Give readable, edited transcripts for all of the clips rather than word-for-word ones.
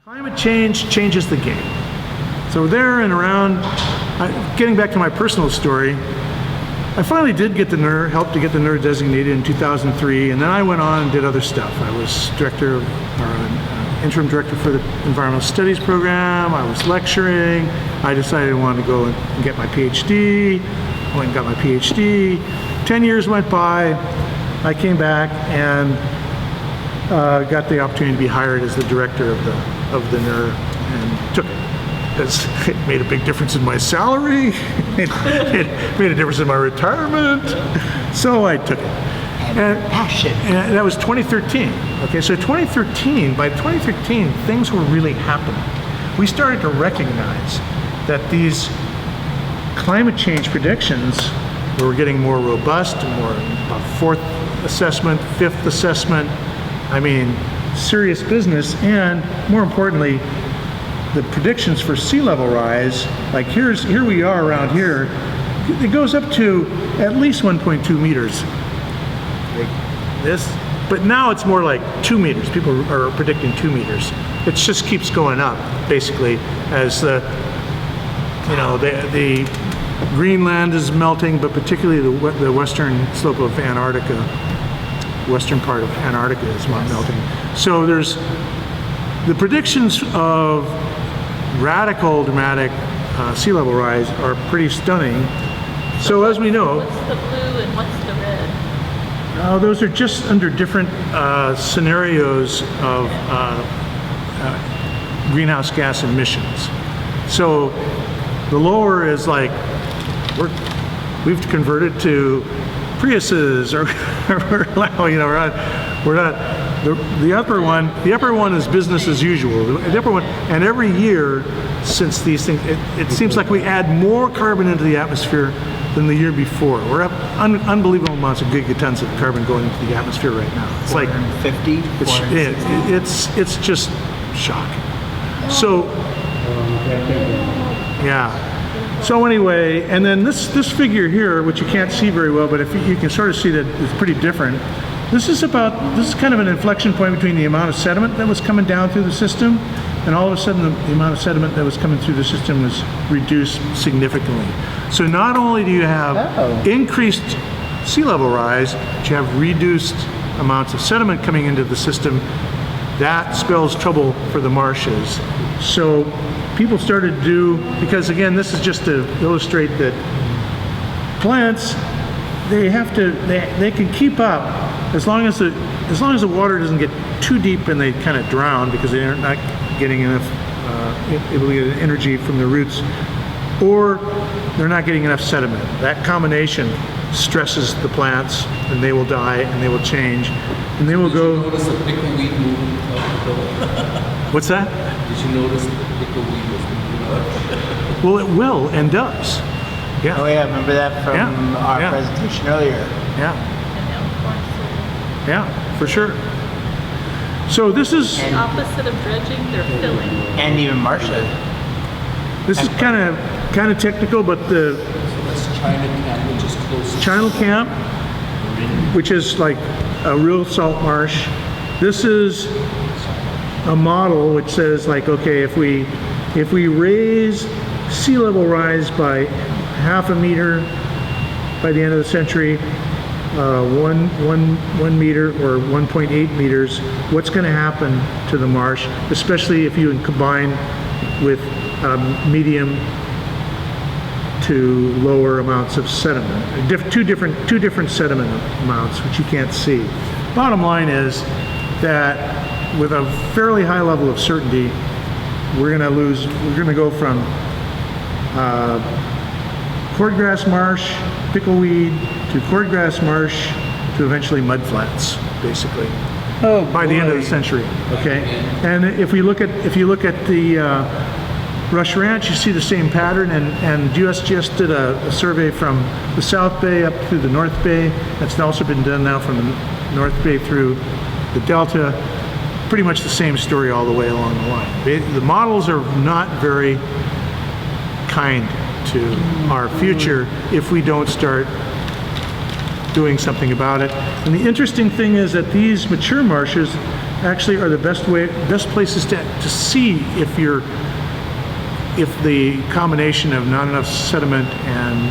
Climate change changes the game. So there and around, getting back to my personal story, I finally did get the NER, helped to get the NER designated in 2003, and then I went on and did other stuff. I was interim director for the environmental studies program. I was lecturing. I decided I wanted to go and get my PhD. I went and got my PhD. 10 years went by. I came back and got the opportunity to be hired as the director of the NER and took it. It made a big difference in my salary. It made a difference in my retirement. So I took it. And passion. And that was 2013. Okay, so by 2013, things were really happening. We started to recognize that these climate change predictions were getting more robust, more fourth assessment, fifth assessment. I mean, serious business, and more importantly, the predictions for sea level rise, like here we are around here, it goes up to at least 1.2 meters. Like this, but now it's more like 2 meters. People are predicting 2 meters. It just keeps going up, basically, as the Greenland is melting, but particularly the western slope of Antarctica, western part of Antarctica is melting. So there's the predictions of radical, dramatic sea level rise are pretty stunning. So as we know, what's the blue and what's the red? Those are just under different scenarios of greenhouse gas emissions. So the lower is like we've converted to Priuses, or we're not. The upper one is business as usual. The upper one, and every year since these things, it seems like we add more carbon into the atmosphere than the year before. We're up unbelievable amounts of gigatons of carbon going into the atmosphere right now. It's like 50. It's just shocking. So yeah. So anyway, and then this figure here, which you can't see very well, but if you can sort of see that it's pretty different. This is kind of an inflection point between the amount of sediment that was coming down through the system, and all of a sudden the amount of sediment that was coming through the system was reduced significantly. So not only do you have increased sea level rise, but you have reduced amounts of sediment coming into the system. That spells trouble for the marshes. So people started to do, because again, this is just to illustrate that plants, they can keep up as long as the water doesn't get too deep and they kind of drown because they're not getting enough energy from the roots, or they're not getting enough sediment. That combination stresses the plants, and they will die, and they will change, and they will go. Did you notice the pickleweed moving up the hill? What's that? Did you notice the pickleweed was moving up? Well, it will and does. Yeah. Oh yeah, remember that from our presentation earlier. Yeah. Yeah, for sure. So this is The opposite of dredging, they're filling. And even marshes. this is kind of technical, but the So that's China Camp, which is close. China Camp, which is like a real salt marsh. This is a model which says, like, okay, if we raise sea level rise by 0.5 meter by the end of the century, 1 meter or 1.8 meters, what's going to happen to the marsh, especially if you combine with medium to lower amounts of sediment, two different sediment amounts, which you can't see. Bottom line is that with a fairly high level of certainty, we're going to go from cordgrass marsh, pickleweed, to cordgrass marsh, to eventually mudflats, basically. Oh, by the end of the century. Okay, and if you look at the Rush Ranch, you see the same pattern. And USGS did a survey from the South Bay up through the North Bay. That's also been done now from the North Bay through the Delta. Pretty much the same story all the way along the line. The models are not very kind to our future if we don't start doing something about it. And the interesting thing is that these mature marshes actually are the best places to see if the combination of not enough sediment and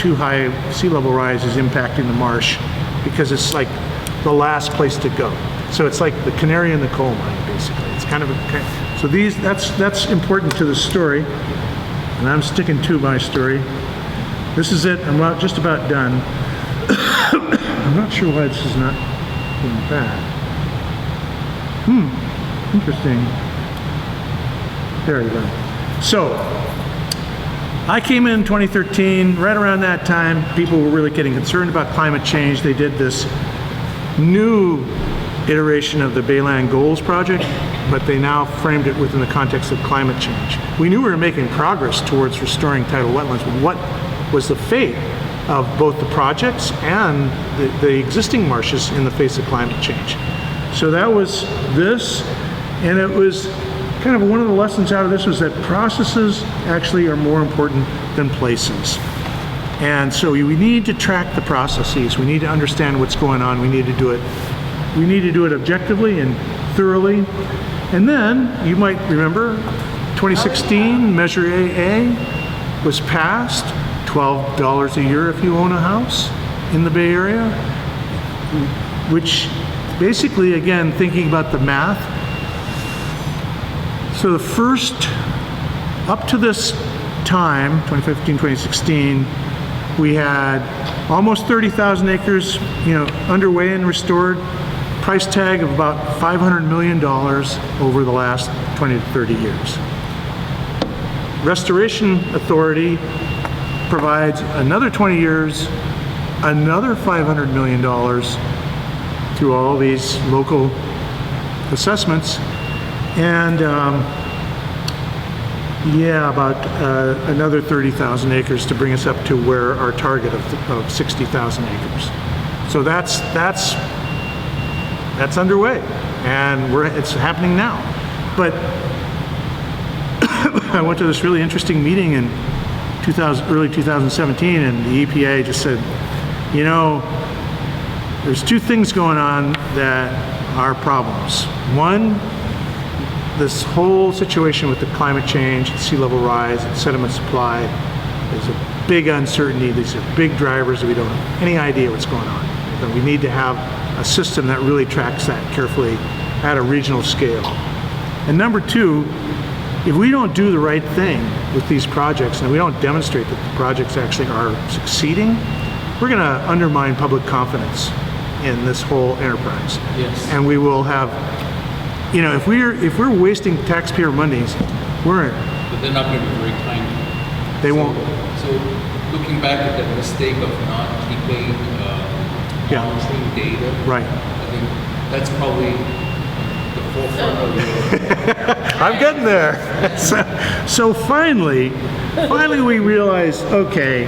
too high sea level rise is impacting the marsh, because it's like the last place to go. So it's like the canary in the coal mine, basically. It's kind of so that's important to the story, and I'm sticking to my story. This is it. I'm just about done. I'm not sure why this is not going back. Interesting. There you go. So, I came in 2013, right around that time, people were really getting concerned about climate change. They did this new iteration of the Bayland Goals project, but they now framed it within the context of climate change. We knew we were making progress towards restoring tidal wetlands, but what was the fate of both the projects and the existing marshes in the face of climate change? So that was this, and it was kind of one of the lessons out of this was that processes actually are more important than places. And so we need to track the processes. We need to understand what's going on. We need to do it. We need to do it objectively and thoroughly. And then you might remember 2016 Measure AA was passed, $12 a year if you own a house in the Bay Area, which basically, again, thinking about the math. So the first, up to this time, 2015, 2016, we had almost 30,000 acres, underway and restored, price tag of about $500 million over the last 20 to 30 years. Restoration Authority provides another 20 years, another $500 million through all these local assessments, and about another 30,000 acres to bring us up to where our target of 60,000 acres. So that's underway, and it's happening now. But I went to this really interesting meeting in early 2017, and the EPA just said, there's two things going on that are problems. One, this whole situation with the climate change, sea level rise, and sediment supply, there's a big uncertainty. These are big drivers that we don't have any idea what's going on. And we need to have a system that really tracks that carefully at a regional scale. And number two, if we don't do the right thing with these projects and we don't demonstrate that the projects actually are succeeding, we're going to undermine public confidence in this whole enterprise. Yes. And we will have, if we're wasting taxpayer monies, but they're not going to be very kind. They won't. So looking back at that mistake of not keeping monitoring data, right? I think that's probably the forefront of the. I'm getting there. So finally we realized, okay,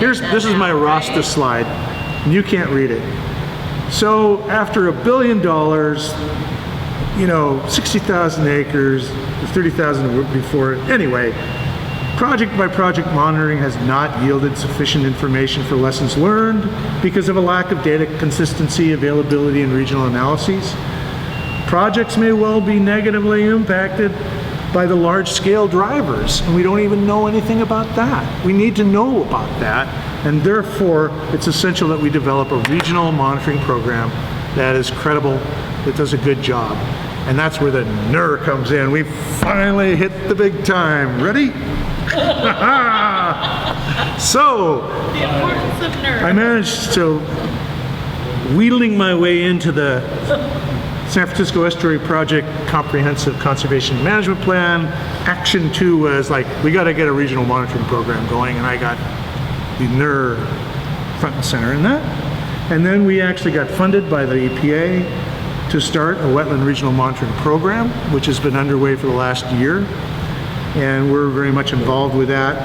this is my Rasta slide, and you can't read it. So after $1 billion, 60,000 acres, 30,000 before it. Anyway, project by project monitoring has not yielded sufficient information for lessons learned because of a lack of data consistency, availability, and regional analyses. Projects may well be negatively impacted by the large-scale drivers, and we don't even know anything about that. We need to know about that, and therefore it's essential that we develop a regional monitoring program that is credible, that does a good job. And that's where the NER comes in. We finally hit the big time. Ready? So, The importance of NER. I managed to wheedling my way into the San Francisco Estuary Project Comprehensive Conservation Management Plan. Action 2 was like, we got to get a regional monitoring program going, and I got the NER front and center in that. And then we actually got funded by the EPA to start a wetland regional monitoring program, which has been underway for the last year. And we're very much involved with that.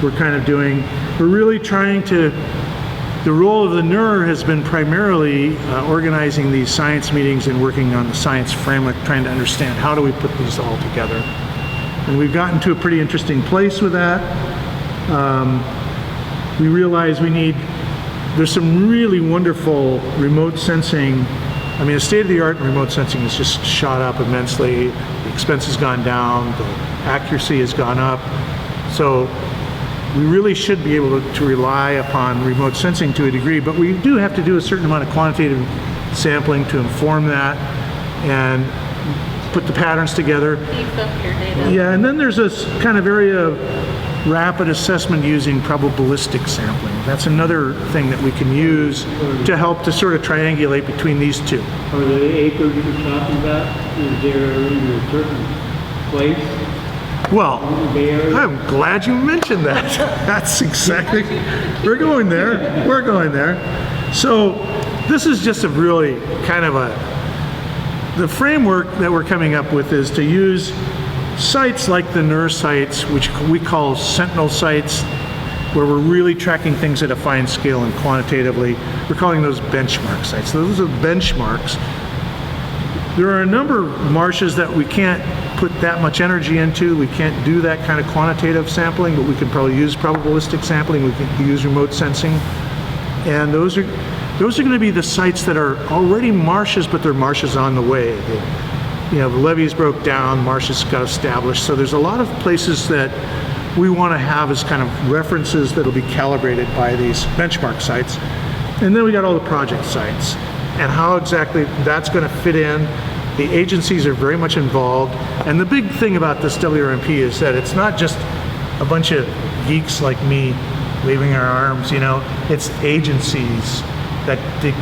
We're really trying to, the role of the NER has been primarily organizing these science meetings and working on the science framework, trying to understand how do we put these all together. And we've gotten to a pretty interesting place with that. We realize there's some really wonderful remote sensing I mean, the state of the art in remote sensing has just shot up immensely. The expense has gone down, the accuracy has gone up. So we really should be able to rely upon remote sensing to a degree, but we do have to do a certain amount of quantitative sampling to inform that and put the patterns together. Beef up your data. Yeah, and then there's this kind of area of rapid assessment using probabilistic sampling. That's another thing that we can use to help to sort of triangulate between these two. Are the acres you're talking about, is there in a certain place? Well, Bay Area? I'm glad you mentioned that. That's exactly, we're going there. We're going there. So this is just a really kind of the framework that we're coming up with is to use sites like the NER sites, which we call sentinel sites, where we're really tracking things at a fine scale and quantitatively. We're calling those benchmark sites. So those are benchmarks. There are a number of marshes that we can't put that much energy into. We can't do that kind of quantitative sampling, but we can probably use probabilistic sampling. We can use remote sensing. And those are going to be the sites that are already marshes, but they're marshes on the way. The levees broke down, marshes got established. So there's a lot of places that we want to have as kind of references that'll be calibrated by these benchmark sites. And then we got all the project sites and how exactly that's going to fit in. The agencies are very much involved. And the big thing about this WRMP is that it's not just a bunch of geeks like me waving our arms, it's agencies that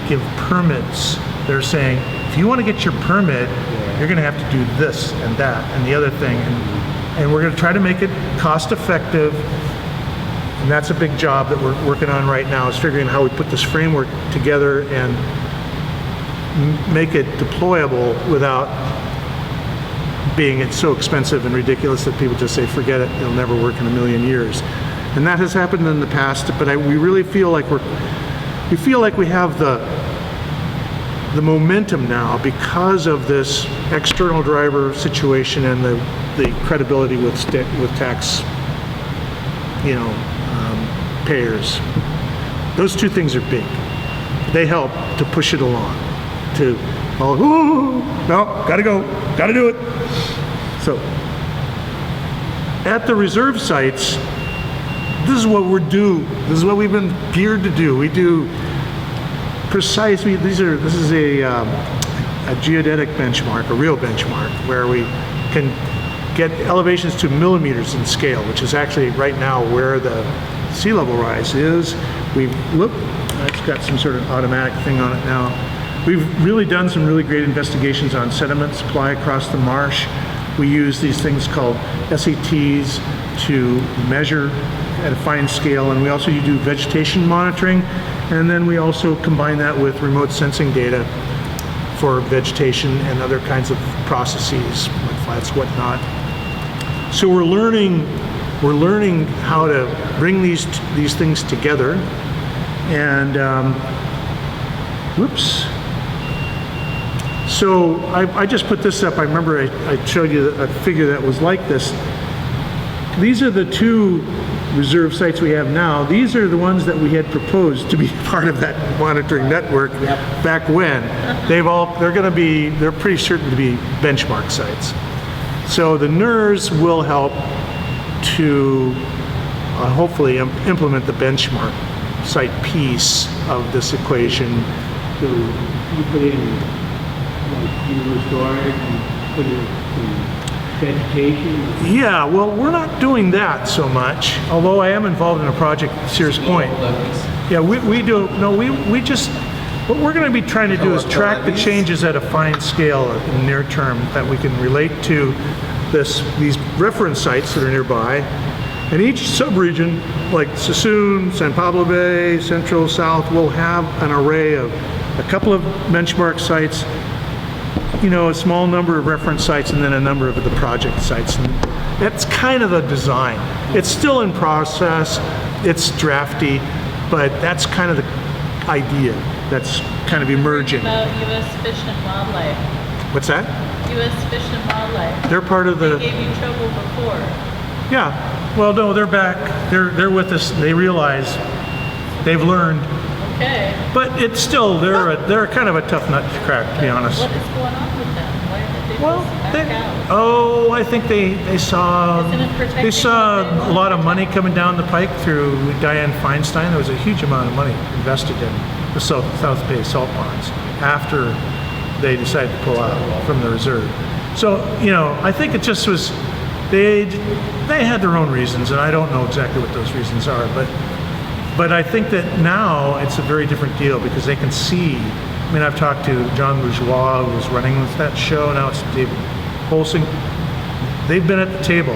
give permits. They're saying, if you want to get your permit, you're going to have to do this and that and the other thing. And we're going to try to make it cost effective. And that's a big job that we're working on right now, is figuring out how we put this framework together and make it deployable without being so expensive and ridiculous that people just say, forget it, it'll never work in a million years. And that has happened in the past, but we really feel like we have the momentum now because of this external driver situation and the credibility with tax, payers. Those two things are big. They help to push it along. No, gotta go, gotta do it. So, at the reserve sites, this is what we're due. This is what we've been geared to do. We do precise. This is a geodetic benchmark, a real benchmark, where we can get elevations to millimeters in scale, which is actually right now where the sea level rise is. It's got some sort of automatic thing on it now. We've really done some really great investigations on sediment supply across the marsh. We use these things called SETs to measure at a fine scale, and we also do vegetation monitoring, and then we also combine that with remote sensing data for vegetation and other kinds of processes, mudflats, whatnot. So we're learning how to bring these things together, and whoops. So I just put this up. I remember I showed you a figure that was like this. These are the two reserve sites we have now. These are the ones that we had proposed to be part of that monitoring network back when. They're pretty certain to be benchmark sites. So the NERs will help to hopefully implement the benchmark site piece of this equation. So you put in, like, you restore it and put it in vegetation? Yeah, well, we're not doing that so much, although I am involved in a project at Sears Point. Yeah, we just, what we're going to be trying to do is track the changes at a fine scale in the near term that we can relate to these reference sites that are nearby. And each subregion, like Sassoon, San Pablo Bay, Central, South, will have an array of a couple of benchmark sites, a small number of reference sites, and then a number of the project sites. And that's kind of the design. It's still in process, it's drafty, but that's kind of the idea that's kind of emerging. About U.S. Fish and Wildlife. What's that? U.S. Fish and Wildlife. They're part of the... They gave you trouble before. Yeah. Well, no, they're back. They're with us. They realize they've learned. Okay. But it's still, they're kind of a tough nut to crack, to be honest. What is going on with them? Why did they Well, just back out? I think they saw Isn't it protecting they saw the a lot of money coming down the pike through Dianne Feinstein. There was a huge amount of money invested in the South Bay salt ponds after they decided to pull out from the reserve. So I think it just was they had their own reasons, and I don't know exactly what those reasons are, but I think that now it's a very different deal because they can see. I mean, I've talked to John Bourgeois, who was running with that show. Now it's David Holsing. They've been at the table.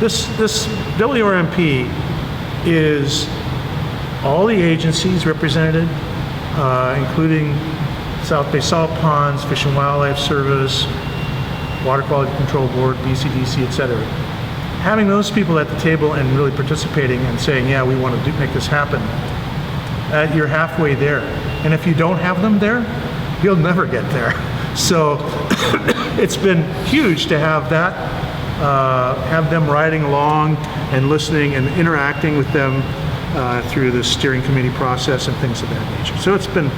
This WRMP is all the agencies represented, including South Bay Salt Ponds, Fish and Wildlife Service, Water Quality Control Board, BCDC, etc. Having those people at the table and really participating and saying, yeah, we want to make this happen, you're halfway there. And if you don't have them there, you'll never get there. So it's been huge to have that, have them riding along and listening and interacting with them through the steering committee process and things of that nature. So it's been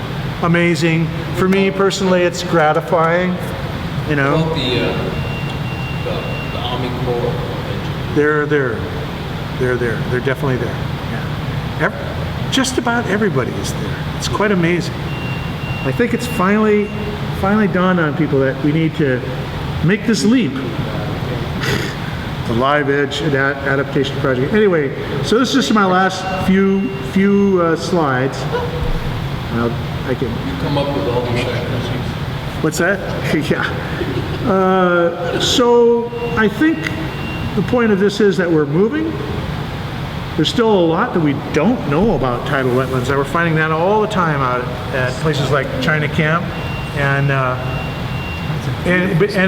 amazing. For me personally, it's gratifying, About the Army Corps of Engineers. They're there. They're definitely there. Yeah. Just about everybody is there. It's quite amazing. I think it's finally dawned on people that we need to make this leap. The Live Edge adaptation project. Anyway, so this is just my last few slides. I can. You come up with all these acronyms. What's that? Yeah. So I think the point of this is that we're moving. There's still a lot that we don't know about tidal wetlands. We're finding that all the time out at places like China Camp, and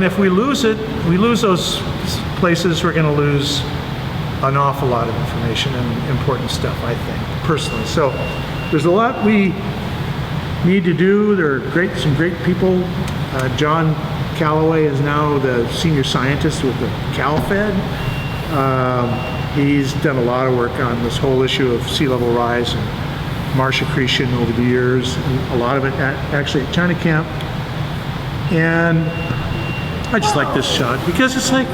if we lose those places, we're going to lose an awful lot of information and important stuff, I think, personally. So there's a lot we need to do. There are some great people. John Calloway is now the senior scientist with the CalFed. He's done a lot of work on this whole issue of sea level rise and marsh accretion over the years, and a lot of it actually at China Camp. And I just like this shot because it's like,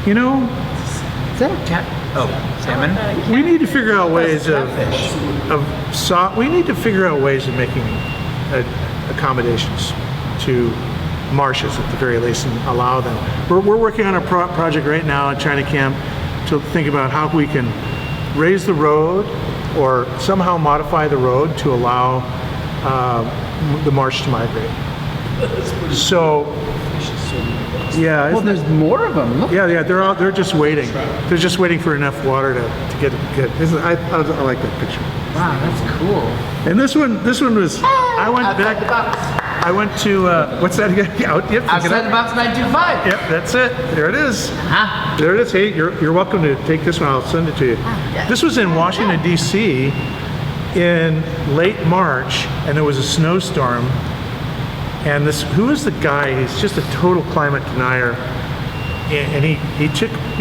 Is that a cat? Oh, salmon? we need to figure out ways we need to figure out ways of making accommodations to marshes at the very least and allow them. We're working on a project right now at China Camp to think about how we can raise the road or somehow modify the road to allow the marsh to migrate. So, yeah. Well, there's more of them. Look. Yeah, they're just waiting. They're just waiting for enough water to get it good. I like that picture. Wow, that's cool. And this one was, I went Outside back. the box. I went to, what's that again? Yep, Outside the box 925. Yep, that's it. There it is. Huh? There it is. Hey, you're welcome to take this one. I'll send it to you. yeah. This was in Washington, D.C. in late March, and there was a snowstorm. And who is the guy? He's just a total climate denier. And he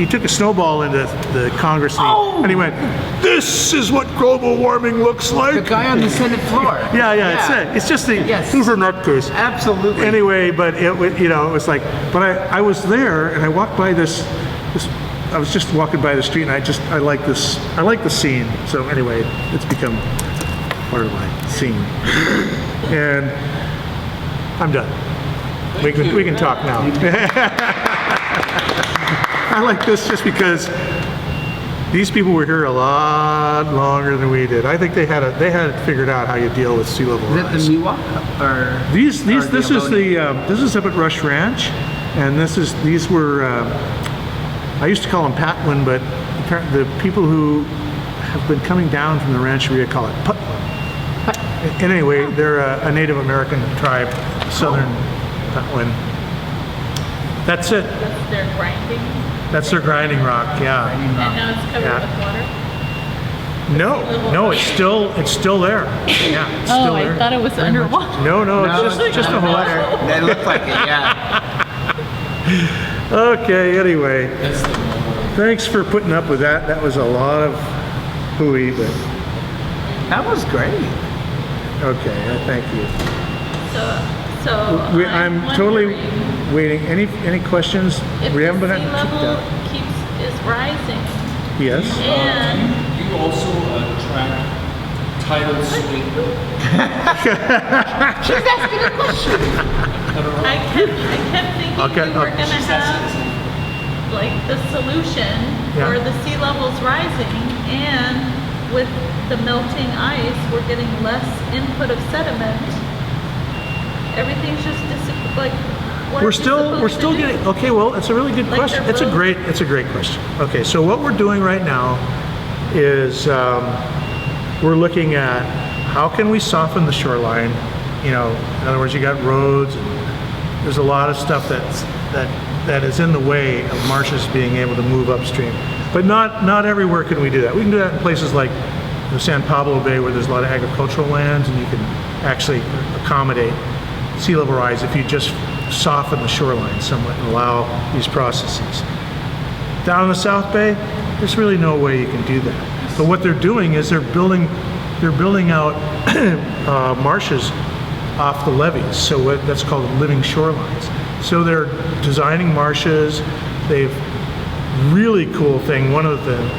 took a snowball into the Congress and he went, "This is what global warming looks like." The guy on the Senate floor. Yeah, it's it. It's just Yes. who's a nutcase. Absolutely. Anyway, but it was like, but I was there and I walked by this. I was just walking by the street and I like this. I like the scene. So anyway, it's become part of my scene. And I'm done. We can talk now. I like this just because these people were here a lot longer than we did. I think they had it figured out how you deal with sea level Is that rise. the Miwok? Or This is ammonia? this is up at Rush Ranch, and these were I used to call them Patwin, but the people who have been coming down from the rancheria call it Putwin. Anyway, they're a Native American tribe, Southern Patwin. That's it. That's their grinding. That's their grinding rock. Yeah. And now it's covered Yeah. with water. No, it's still there. Yeah, it's still I there. thought it was underwater. No, it's just a hole. That looked like it, yeah. Okay, anyway, That's the moment. thanks for putting up with that. That was a lot of hooey, but That was great. Okay, thank you. So I'm totally wondering waiting. Any questions? if We the haven't sea gotten level to is rising, Yes. and Do you also track tidal swing? She's asking a question. I kept thinking Okay, we were okay. gonna have like the solution Yeah. for the sea levels rising, and with the melting ice, we're getting less input of sediment. Everything's just like what We're are we still supposed to do? getting okay. Well, it's a really good Like question. they're both- It's a great question. Okay, so what we're doing right now is we're looking at how can we soften the shoreline. You know, in other words, you got roads. And there's a lot of stuff that is in the way of marshes being able to move upstream. But not everywhere can we do that. We can do that in places like the San Pablo Bay, where there's a lot of agricultural lands, and you can actually accommodate sea level rise if you just soften the shoreline somewhat and allow these processes. Down in the South Bay, there's really no way you can do that. But what they're doing is they're building out marshes off the levees. So that's called living shorelines. So they're designing marshes. They've really cool thing. One of them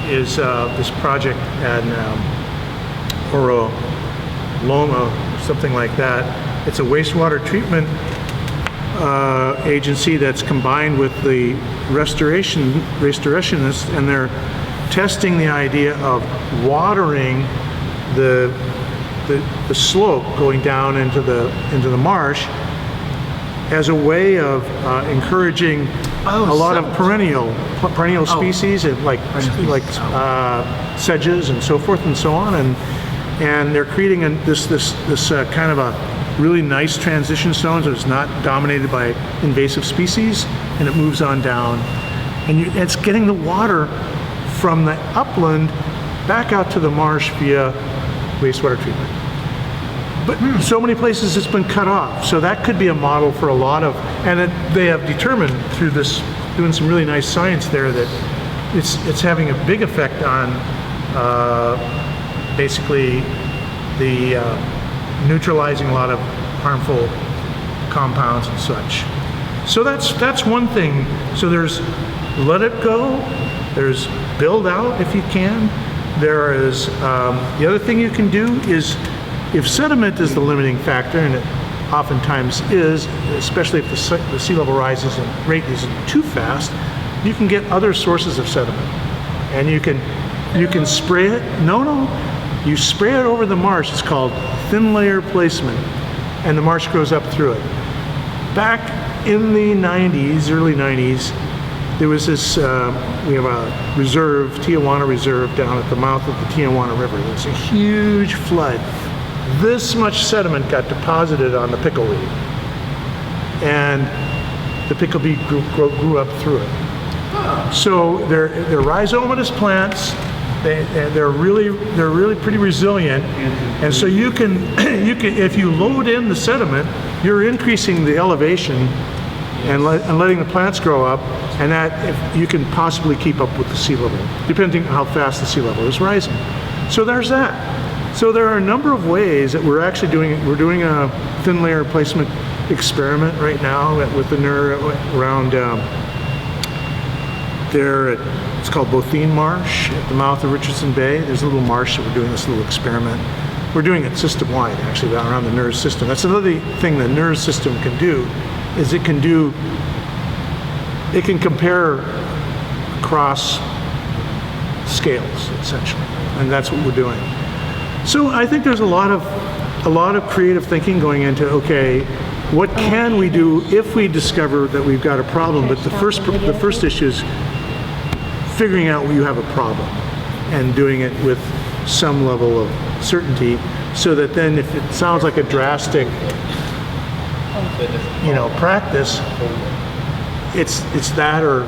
is this project at Oro Loma, or something like that. It's a wastewater treatment agency that's combined with the restorationists, and they're testing the idea of watering the slope going down into the marsh as a way of encouraging a lot of perennial species, and like sedges and so forth and so on, and they're creating this kind of a really nice transition zone so it's not dominated by invasive species, and it moves on down, and it's getting the water from the upland back out to the marsh via wastewater treatment. But so many places it's been cut off, so that could be a model for a lot of, and they have determined through this, doing some really nice science there, that it's having a big effect on basically the neutralizing a lot of harmful compounds and such. So that's one thing. So there's let it go, there's build out if you can. There is the other thing you can do is, if sediment is the limiting factor, and it oftentimes is, especially if the sea level rises and rate isn't too fast, you can get other sources of sediment, and you can spray it. You spray it over the marsh. It's called thin layer placement, and the marsh grows up through it. Back in the 90s, early 90s, there was this, we have a reserve, Tijuana Reserve, down at the mouth of the Tijuana River. There was a huge flood. This much sediment got deposited on the pickleweed, and the pickleweed grew up through it. So they're rhizomatous plants. They're really pretty resilient, and so you can if you load in the sediment, you're increasing the elevation and letting the plants grow up, and that if you can possibly keep up with the sea level, depending on how fast the sea level is rising. So there's that. So there are a number of ways that we're actually doing. We're doing a thin layer placement experiment right now with the NER around there at, it's called Bothine Marsh at the mouth of Richardson Bay. There's a little marsh that we're doing this little experiment. We're doing it system-wide, actually, around the NERS system. That's another thing the NERS system can do, is it can compare across scales, essentially, and that's what we're doing. So I think there's a lot of creative thinking going into, okay, what can we do if we discover that we've got a problem? But the first issue is figuring out you have a problem and doing it with some level of certainty, so that then if it sounds like a drastic, practice, it's that or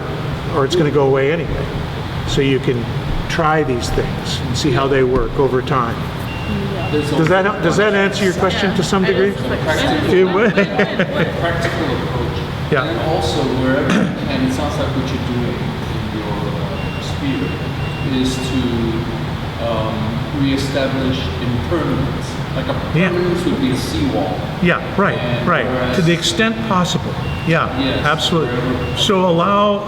it's going to go away anyway. So you can try these things and see how they work over time. Does that answer your question to some degree? Practical approach. Yeah. And also, wherever you can, it sounds like what you're doing in your sphere is to reestablish impermanence Like a Yeah. permanence would be a seawall. Yeah, right, And right. whereas- To the extent possible. Yeah, Yes, absolutely. wherever- So allow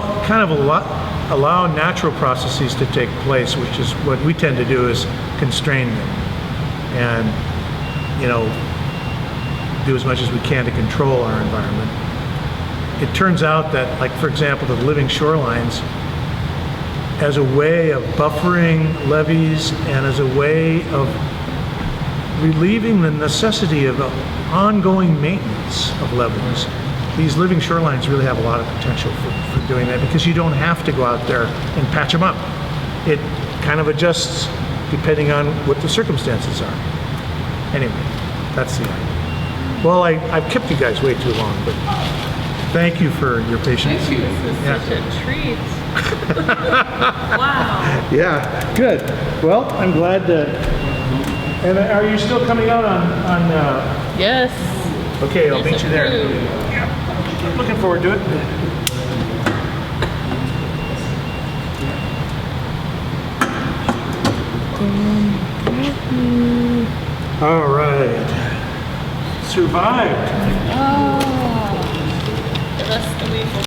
natural processes to take place, which is what we tend to do is constrain them. And, do as much as we can to control our environment. It turns out that, like, for example, the living shorelines, as a way of buffering levees and as a way of relieving the necessity of ongoing maintenance of levels, these living shorelines really have a lot of potential for doing that, because you don't have to go out there and patch them up. It kind of adjusts depending on what the circumstances are. Anyway, that's the idea. Well, I've kept you guys way too long, but thank you for your patience. Thank you. This is Yeah. such a treat. Wow. Yeah, good. Well, I'm glad to. And are you still coming out on Yes. okay, I'll Yes, meet you there. I do. Yeah. Looking forward to it. All right. Survived. Oh. The rest of the week will